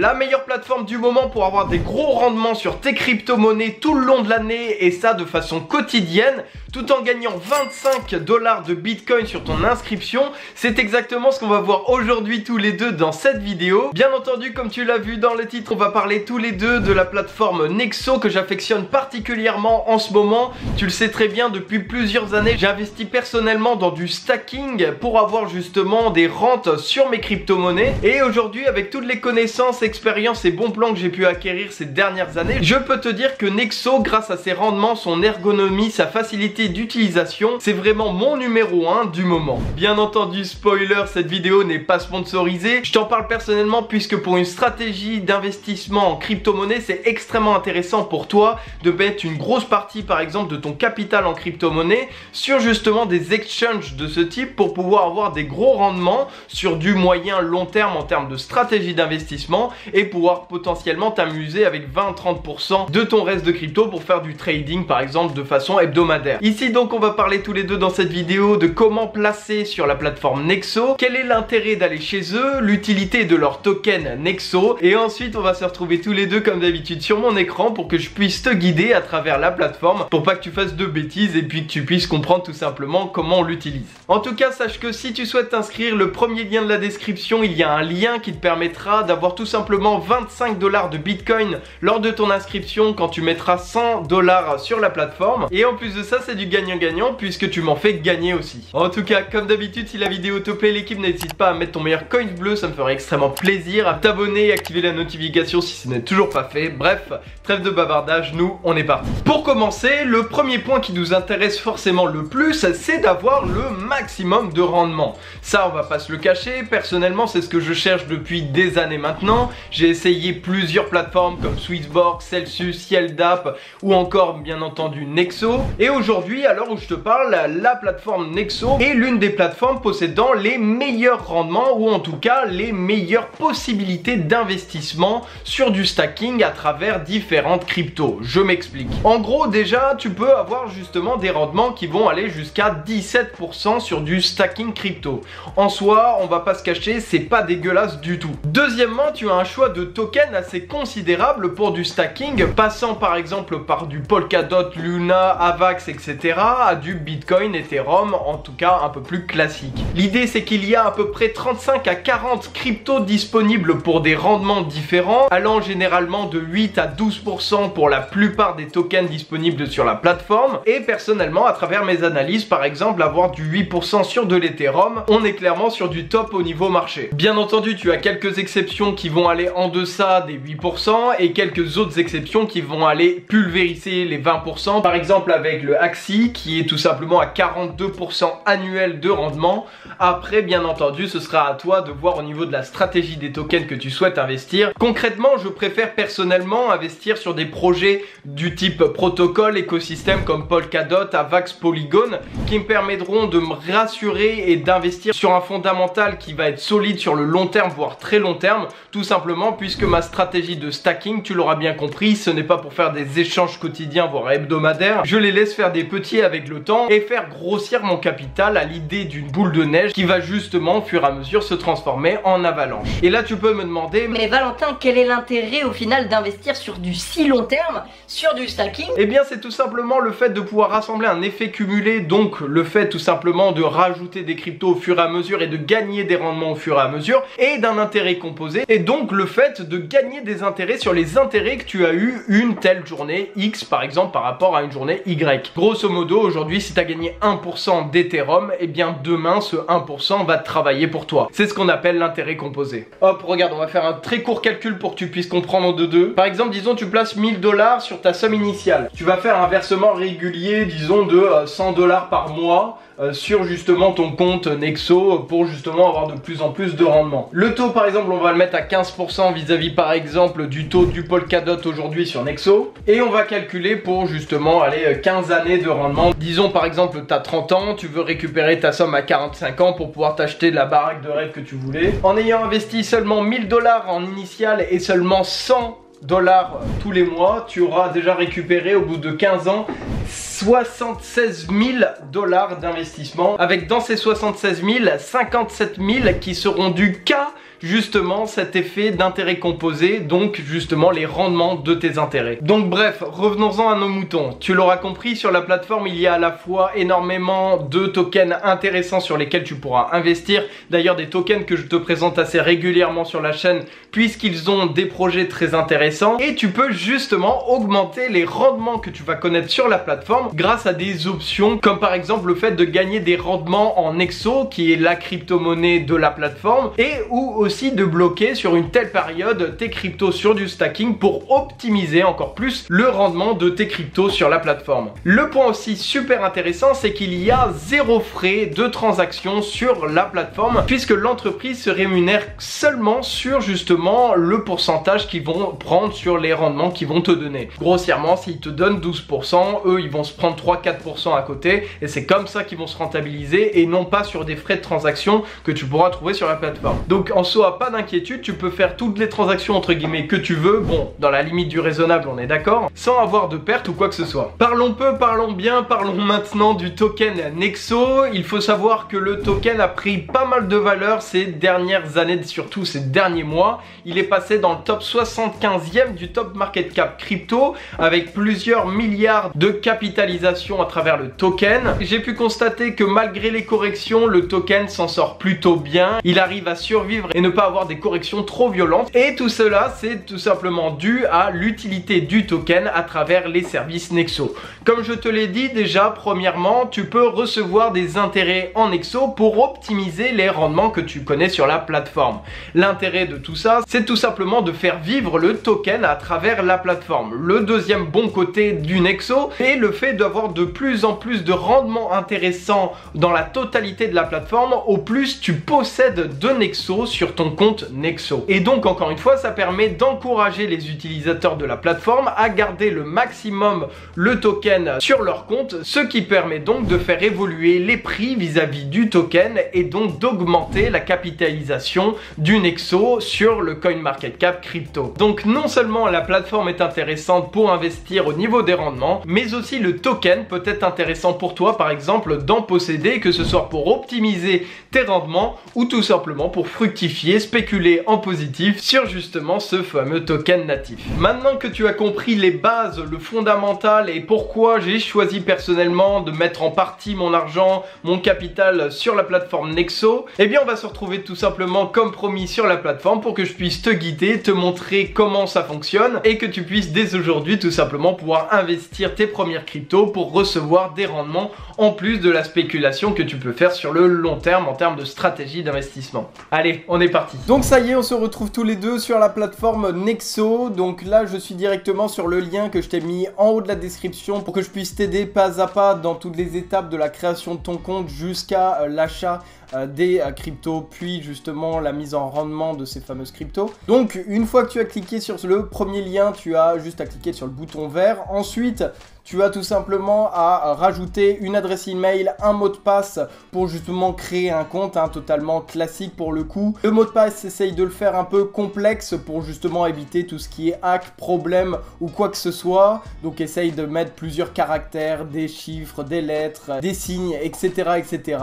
La meilleure plateforme du moment pour avoir des gros rendements sur tes crypto-monnaies tout le long de l'année et ça de façon quotidienne tout en gagnant 25 $ de Bitcoin sur ton inscription. C'est exactement ce qu'on va voir aujourd'hui tous les deux dans cette vidéo. Bien entendu, comme tu l'as vu dans le titre, on va parler tous les deux de la plateforme Nexo que j'affectionne particulièrement en ce moment. Tu le sais très bien, depuis plusieurs années, j'ai investi personnellement dans du stacking pour avoir justement des rentes sur mes crypto-monnaies. Et aujourd'hui, avec toutes les connaissances, expériences et bons plans que j'ai pu acquérir ces dernières années, je peux te dire que Nexo, grâce à ses rendements, son ergonomie, sa facilité d'utilisation, c'est vraiment mon numéro 1 du moment. Bien entendu, spoiler, cette vidéo n'est pas sponsorisée. Je t'en parle personnellement puisque pour une stratégie d'investissement en crypto-monnaie, c'est extrêmement intéressant pour toi de mettre une grosse partie par exemple de ton capital en crypto-monnaie sur justement des exchanges de ce type pour pouvoir avoir des gros rendements sur du moyen long terme en termes de stratégie d'investissement et pouvoir potentiellement t'amuser avec 20-30% de ton reste de crypto pour faire du trading par exemple de façon hebdomadaire. Ici donc on va parler tous les deux dans cette vidéo de comment placer sur la plateforme Nexo, quel est l'intérêt d'aller chez eux, l'utilité de leur token Nexo et ensuite on va se retrouver tous les deux comme d'habitude sur mon écran pour que je puisse te guider à travers la plateforme pour pas que tu fasses de bêtises et puis que tu puisses comprendre tout simplement comment on l'utilise. En tout cas, sache que si tu souhaites t'inscrire, le premier lien de la description, il y a un lien qui te permettra d'avoir tout simplement 25 $ de Bitcoin lors de ton inscription quand tu mettras 100 $ sur la plateforme et en plus de ça, c'est du gagnant-gagnant puisque tu m'en fais gagner aussi. En tout cas, comme d'habitude, si la vidéo te plaît, l'équipe n'hésite pas à mettre ton meilleur coin bleu, ça me ferait extrêmement plaisir, à t'abonner et activer la notification si ce n'est toujours pas fait. Bref, trêve de bavardage, nous on est parti. Pour commencer, le premier point qui nous intéresse forcément le plus, c'est d'avoir le maximum de rendement. Ça, on va pas se le cacher, personnellement c'est ce que je cherche depuis des années maintenant. J'ai essayé plusieurs plateformes comme Swissborg, Celsius, Yeldap ou encore bien entendu Nexo. Et aujourd'hui, à l'heure où je te parle, la plateforme Nexo est l'une des plateformes possédant les meilleurs rendements ou en tout cas les meilleures possibilités d'investissement sur du stacking à travers différentes cryptos. Je m'explique. En gros, déjà, tu peux avoir justement des rendements qui vont aller jusqu'à 17% sur du stacking crypto. En soi, on va pas se cacher, c'est pas dégueulasse du tout. Deuxièmement, tu as un choix de tokens assez considérable pour du stacking, passant par exemple par du Polkadot, Luna, Avax, etc. à du Bitcoin, Ethereum, en tout cas un peu plus classique. L'idée, c'est qu'il y a à peu près 35 à 40 cryptos disponibles pour des rendements différents, allant généralement de 8 à 12% pour la plupart des tokens disponibles sur la plateforme. Et personnellement, à travers mes analyses, par exemple, avoir du 8% sur de l'Ethereum, on est clairement sur du top au niveau marché. Bien entendu, tu as quelques exceptions qui vont aller en deçà des 8% et quelques autres exceptions qui vont aller pulvériser les 20%. Par exemple, avec le Axie qui est tout simplement à 42% annuel de rendement. Après, bien entendu, ce sera à toi de voir au niveau de la stratégie des tokens que tu souhaites investir. Concrètement, je préfère personnellement investir sur des projets du type protocole, écosystème comme Polkadot, Avax, Polygon qui me permettront de me rassurer et d'investir sur un fondamental qui va être solide sur le long terme, voire très long terme, tout simplement puisque ma stratégie de stacking, tu l'auras bien compris, ce n'est pas pour faire des échanges quotidiens, voire hebdomadaires. Je les laisse faire des petits avec le temps et faire grossir mon capital à l'idée d'une boule de neige qui va justement au fur et à mesure se transformer en avalanche. Et là tu peux me demander, mais Valentin, quel est l'intérêt au final d'investir sur du si long terme, sur du stacking? Eh bien c'est tout simplement le fait de pouvoir rassembler un effet cumulé, donc le fait tout simplement de rajouter des cryptos au fur et à mesure et de gagner des rendements au fur et à mesure et d'un intérêt composé et donc le fait de gagner des intérêts sur les intérêts que tu as eu une telle journée X par exemple par rapport à une journée Y. Grosso modo, aujourd'hui si tu as gagné 1% d'Ethereum, et bien demain ce 1% va travailler pour toi. C'est ce qu'on appelle l'intérêt composé. Hop, regarde, on va faire un très court calcul pour que tu puisses comprendre de deux. Par exemple, disons tu places 1000 $ sur ta somme initiale. Tu vas faire un versement régulier, disons de 100 $ par mois sur justement ton compte Nexo pour justement avoir de plus en plus de rendement. Le taux par exemple on va le mettre à 15% vis-à-vis par exemple du taux du Polkadot aujourd'hui sur Nexo et on va calculer pour justement aller 15 années de rendement. Disons par exemple tu as 30 ans, tu veux récupérer ta somme à 45 ans pour pouvoir t'acheter de la baraque de rêve que tu voulais. En ayant investi seulement 1000 $ en initial et seulement 100 $ tous les mois, tu auras déjà récupéré au bout de 15 ans 76 000 $ d'investissement, avec dans ces 76 000, 57 000 qui seront dus qu'à justement cet effet d'intérêt composé, donc justement les rendements de tes intérêts. Donc bref, revenons-en à nos moutons. Tu l'auras compris, sur la plateforme il y a à la fois énormément de tokens intéressants sur lesquels tu pourras investir. D'ailleurs des tokens que je te présente assez régulièrement sur la chaîne puisqu'ils ont des projets très intéressants, et tu peux justement augmenter les rendements que tu vas connaître sur la plateforme grâce à des options comme par exemple le fait de gagner des rendements en Nexo qui est la crypto-monnaie de la plateforme, et ou aussi de bloquer sur une telle période tes cryptos sur du stacking pour optimiser encore plus le rendement de tes cryptos sur la plateforme. Le point aussi super intéressant, c'est qu'il y a 0 frais de transaction sur la plateforme puisque l'entreprise se rémunère seulement sur justement le pourcentage qu'ils vont prendre sur les rendements qu'ils vont te donner. Grossièrement, s'ils te donnent 12%, eux ils vont se prendre 3-4% à côté, et c'est comme ça qu'ils vont se rentabiliser et non pas sur des frais de transaction que tu pourras trouver sur la plateforme. Donc en soi, pas d'inquiétude, tu peux faire toutes les transactions entre guillemets que tu veux, bon, dans la limite du raisonnable, on est d'accord, sans avoir de perte ou quoi que ce soit. Parlons peu, parlons bien, parlons maintenant du token Nexo. Il faut savoir que le token a pris pas mal de valeur ces dernières années, surtout ces derniers mois. Il est passé dans le top 75e du top market cap crypto avec plusieurs milliards de capitalisation à travers le token. J'ai pu constater que malgré les corrections, le token s'en sort plutôt bien. Il arrive à survivre et ne pas avoir des corrections trop violentes. Et tout cela, c'est tout simplement dû à l'utilité du token à travers les services Nexo. Comme je te l'ai dit déjà, premièrement, tu peux recevoir des intérêts en Nexo pour optimiser les rendements que tu connais sur la plateforme. L'intérêt de tout ça, c'est tout simplement de faire vivre le token à travers la plateforme. Le deuxième bon côté du Nexo est le fait d'avoir de plus en plus de rendements intéressants dans la totalité de la plateforme au plus tu possèdes de Nexo sur ton compte Nexo. Et donc encore une fois, ça permet d'encourager les utilisateurs de la plateforme à garder le maximum le token sur leur compte, ce qui permet donc de faire évoluer les prix vis-à-vis du token et donc d'augmenter la capitalisation du Nexo sur le CoinMarketCap crypto. Donc non seulement la plateforme est intéressante pour investir au niveau des rendements, mais aussi le token peut être intéressant pour toi, par exemple d'en posséder, que ce soit pour optimiser tes rendements ou tout simplement pour fructifier, spéculer en positif sur justement ce fameux token natif. Maintenant que tu as compris les bases, le fondamental et pourquoi j'ai choisi personnellement de mettre en partie mon argent, mon capital sur la plateforme Nexo, eh bien on va se retrouver tout simplement comme promis sur la plateforme pour que je puisse te guider, te montrer comment ça fonctionne et que tu puisses dès aujourd'hui tout simplement pouvoir investir tes premières cryptos pour recevoir des rendements en plus de la spéculation que tu peux faire sur le long terme en termes de stratégie d'investissement. Allez, on est parti. Donc ça y est, on se retrouve tous les deux sur la plateforme Nexo. Donc là, je suis directement sur le lien que je t'ai mis en haut de la description pour que je puisse t'aider pas à pas dans toutes les étapes de la création de ton compte jusqu'à l'achat des cryptos, puis justement la mise en rendement de ces fameuses cryptos. Donc une fois que tu as cliqué sur le premier lien, tu as juste à cliquer sur le bouton vert. Ensuite, tu as tout simplement à rajouter une adresse email, un mot de passe pour justement créer un compte, totalement classique pour le coup. Le mot de passe, essaye de le faire un peu complexe pour justement éviter tout ce qui est hack, problème ou quoi que ce soit. Donc essaye de mettre plusieurs caractères, des chiffres, des lettres, des signes, etc. etc.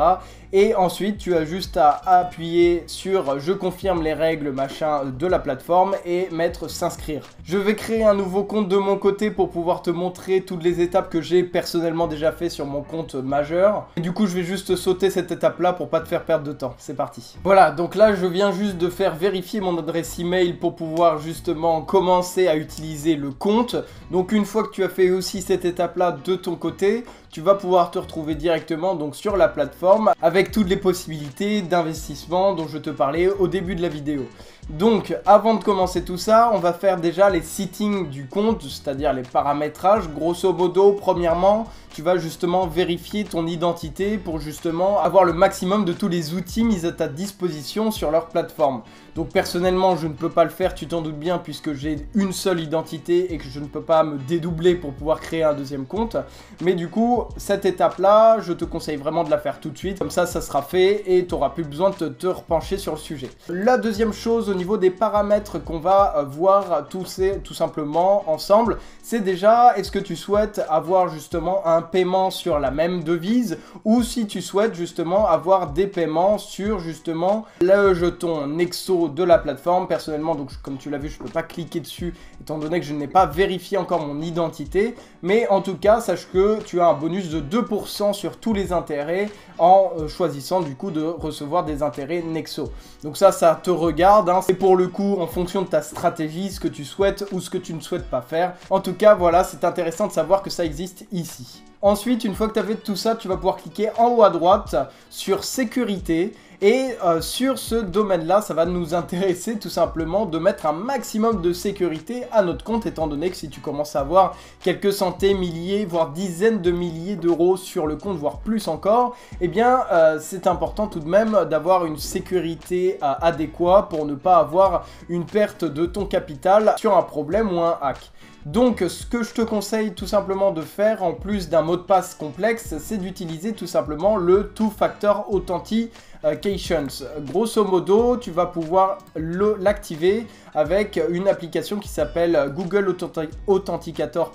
Et ensuite, tu as juste à appuyer sur « Je confirme les règles machin de la plateforme » et mettre « S'inscrire ». Je vais créer un nouveau compte de mon côté pour pouvoir te montrer toutes les étapes que j'ai personnellement déjà fait sur mon compte majeur. Et du coup, je vais juste sauter cette étape-là pour pas te faire perdre de temps. C'est parti. Voilà, donc là, je viens juste de faire vérifier mon adresse email pour pouvoir justement commencer à utiliser le compte. Donc une fois que tu as fait aussi cette étape-là de ton côté, tu vas pouvoir te retrouver directement donc sur la plateforme avec toutes les possibilités d'investissement dont je te parlais au début de la vidéo. Donc avant de commencer tout ça, on va faire déjà les settings du compte, c'est-à-dire les paramétrages. Grosso modo, premièrement, tu vas justement vérifier ton identité pour justement avoir le maximum de tous les outils mis à ta disposition sur leur plateforme. Donc personnellement, je ne peux pas le faire, tu t'en doutes bien, puisque j'ai une seule identité et que je ne peux pas me dédoubler pour pouvoir créer un deuxième compte. Mais du coup, cette étape-là, je te conseille vraiment de la faire tout de suite. Comme ça, ça sera fait et tu n'auras plus besoin de te repencher sur le sujet. La deuxième chose au niveau des paramètres qu'on va voir tout simplement ensemble, c'est déjà est-ce que tu souhaites avoir justement un paiement sur la même devise ou si tu souhaites justement avoir des paiements sur justement le jeton Nexo de la plateforme. Personnellement, donc comme tu l'as vu, je peux pas cliquer dessus étant donné que je n'ai pas vérifié encore mon identité, mais en tout cas, sache que tu as un bonus de 2% sur tous les intérêts en choisissant du coup de recevoir des intérêts Nexo. Donc ça te regarde, hein. C'est pour le coup en fonction de ta stratégie, ce que tu souhaites ou ce que tu ne souhaites pas faire. En tout cas, voilà, c'est intéressant de savoir que ça existe ici. Ensuite, une fois que tu as fait tout ça, tu vas pouvoir cliquer en haut à droite sur sécurité. Et sur ce domaine-là, ça va nous intéresser tout simplement de mettre un maximum de sécurité à notre compte, étant donné que si tu commences à avoir quelques centaines, milliers, voire dizaines de milliers d'euros sur le compte, voire plus encore, eh bien c'est important tout de même d'avoir une sécurité adéquate pour ne pas avoir une perte de ton capital sur un problème ou un hack. Donc ce que je te conseille tout simplement de faire, en plus d'un mot de passe complexe, c'est d'utiliser tout simplement le Two-Factor Authentication. Grosso modo, tu vas pouvoir l'activer avec une application qui s'appelle Google Authenticator,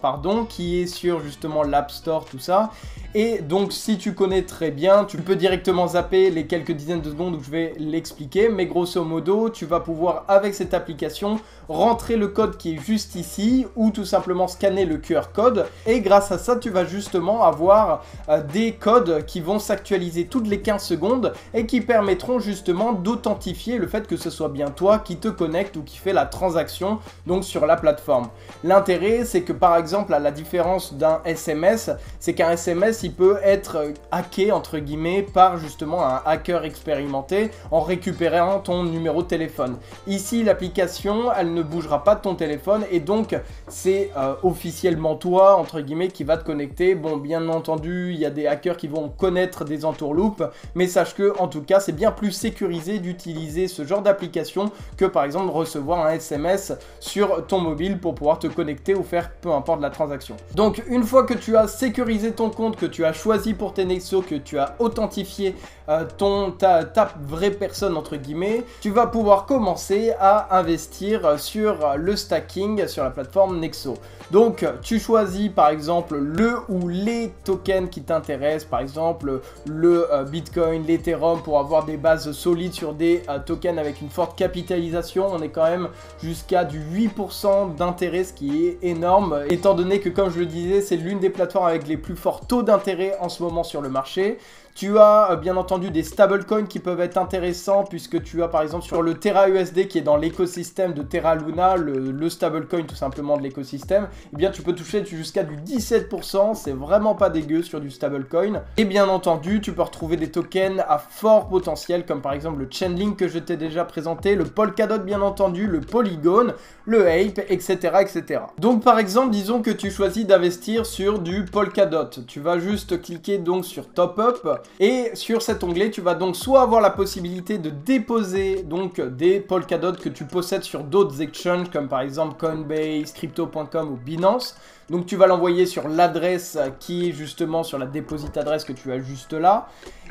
qui est sur justement l'App Store, tout ça. Et donc si tu connais très bien, tu peux directement zapper les quelques dizaines de secondes où je vais l'expliquer, mais grosso modo, tu vas pouvoir avec cette application rentrer le code qui est juste ici ou tout simplement scanner le QR code, et grâce à ça, tu vas justement avoir des codes qui vont s'actualiser toutes les 15 secondes et qui permettront justement d'authentifier le fait que ce soit bien toi qui te connecte ou qui fait la transaction donc sur la plateforme. L'intérêt, c'est que par exemple, à la différence d'un SMS, c'est qu'un SMS il peut être hacké entre guillemets par justement un hacker expérimenté en récupérant ton numéro de téléphone. Ici, l'application elle ne bougera pas de ton téléphone et donc c'est officiellement toi entre guillemets qui va te connecter. Bon, bien entendu, il y a des hackers qui vont connaître des entourloupes, mais sache que en tout cas c'est bien plus sécurisé d'utiliser ce genre d'application que par exemple recevoir un SMS sur ton mobile pour pouvoir te connecter ou faire peu importe la transaction. Donc une fois que tu as sécurisé ton compte, que tu as choisi pour tes Nexo, que tu as authentifié ta vraie personne entre guillemets, tu vas pouvoir commencer à investir sur le stacking sur la plateforme Nexo. Donc tu choisis par exemple le ou les tokens qui t'intéressent, par exemple le Bitcoin, l'Ethereum, pour avoir des bases solides sur des tokens avec une forte capitalisation. On est quand même jusqu'à du 8% d'intérêt, ce qui est énorme, étant donné que comme je le disais, c'est l'une des plateformes avec les plus forts taux d'intérêt en ce moment sur le marché. Tu as bien entendu des stablecoins qui peuvent être intéressants puisque tu as par exemple sur le Terra USD qui est dans l'écosystème de Terra Luna, le stablecoin tout simplement de l'écosystème, eh bien tu peux toucher jusqu'à du 17%, c'est vraiment pas dégueu sur du stablecoin. Et bien entendu, tu peux retrouver des tokens à fort potentiel comme par exemple le Chainlink que je t'ai déjà présenté, le Polkadot bien entendu, le Polygon, le Ape, etc. etc. Donc par exemple, disons que tu choisis d'investir sur du Polkadot. Tu vas juste cliquer donc sur Top Up. Et sur cet onglet, tu vas donc soit avoir la possibilité de déposer donc des Polkadot que tu possèdes sur d'autres exchanges comme par exemple Coinbase, Crypto.com ou Binance. Donc tu vas l'envoyer sur l'adresse qui est justement sur la déposit adresse que tu as juste là.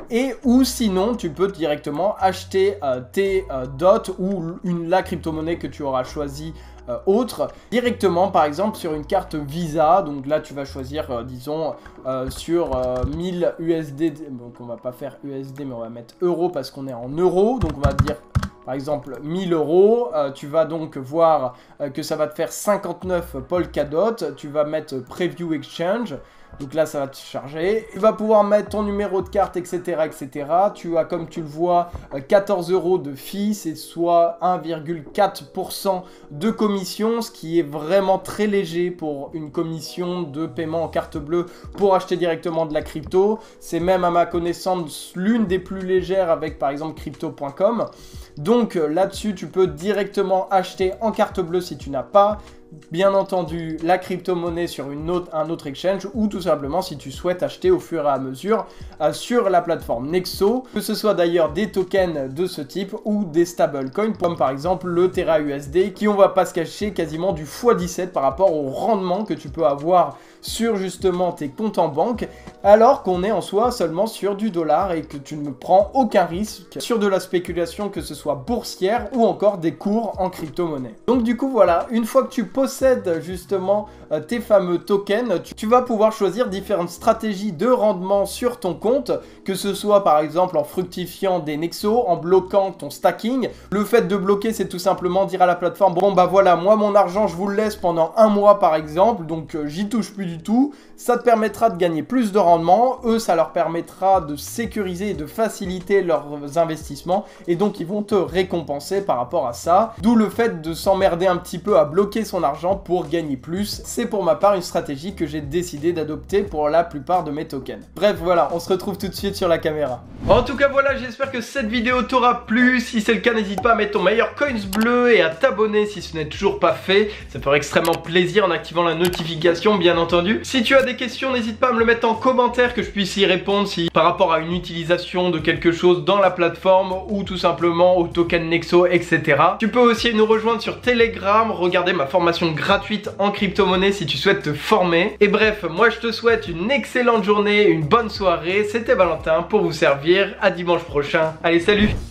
Et ou sinon, tu peux directement acheter tes DOT ou la crypto-monnaie que tu auras choisi autre directement par exemple sur une carte Visa. Donc là tu vas choisir disons sur 1000 USD, donc on va pas faire USD mais on va mettre euros parce qu'on est en euros, donc on va dire par exemple 1000 euros, tu vas donc voir que ça va te faire 59 Polkadot, tu vas mettre Preview Exchange. Donc là, ça va te charger. Tu vas pouvoir mettre ton numéro de carte, etc., etc. Tu as, comme tu le vois, 14 € de fee, c'est soit 1,4% de commission, ce qui est vraiment très léger pour une commission de paiement en carte bleue pour acheter directement de la crypto. C'est même, à ma connaissance, l'une des plus légères avec, par exemple, Crypto.com. Donc là-dessus, tu peux directement acheter en carte bleue si tu n'as pas bien entendu la crypto-monnaie sur un autre exchange, ou tout simplement si tu souhaites acheter au fur et à mesure sur la plateforme Nexo, que ce soit d'ailleurs des tokens de ce type ou des stablecoins comme par exemple le Terra USD qui, on va pas se cacher, quasiment du x17 par rapport au rendement que tu peux avoir sur justement tes comptes en banque, alors qu'on est en soi seulement sur du dollar et que tu ne prends aucun risque sur de la spéculation, que ce soit boursière ou encore des cours en crypto-monnaie. Donc du coup voilà, une fois que tu possèdes justement tes fameux tokens, tu vas pouvoir choisir différentes stratégies de rendement sur ton compte, que ce soit par exemple en fructifiant des Nexo, en bloquant ton stacking. Le fait de bloquer, c'est tout simplement dire à la plateforme, bon bah voilà, moi mon argent je vous le laisse pendant un mois par exemple, donc j'y touche plus du tout. Ça te permettra de gagner plus de rendement, eux ça leur permettra de sécuriser et de faciliter leurs investissements, et donc ils vont te récompenser par rapport à ça, d'où le fait de s'emmerder un petit peu à bloquer son argent pour gagner plus. C'est pour ma part une stratégie que j'ai décidé d'adopter pour la plupart de mes tokens. Bref voilà, on se retrouve tout de suite sur la caméra. En tout cas voilà, j'espère que cette vidéo t'aura plu. Si c'est le cas, n'hésite pas à mettre ton meilleur coins bleu et à t'abonner si ce n'est toujours pas fait, ça ferait extrêmement plaisir en activant la notification bien entendu. Si tu as des questions, n'hésite pas à me le mettre en commentaire que je puisse y répondre, si par rapport à une utilisation de quelque chose dans la plateforme ou tout simplement au token Nexo, etc. Tu peux aussi nous rejoindre sur Telegram, regarder ma formation gratuite en crypto-monnaie si tu souhaites te former. Et bref, moi je te souhaite une excellente journée, une bonne soirée. C'était Valentin pour vous servir. À dimanche prochain. Allez, salut!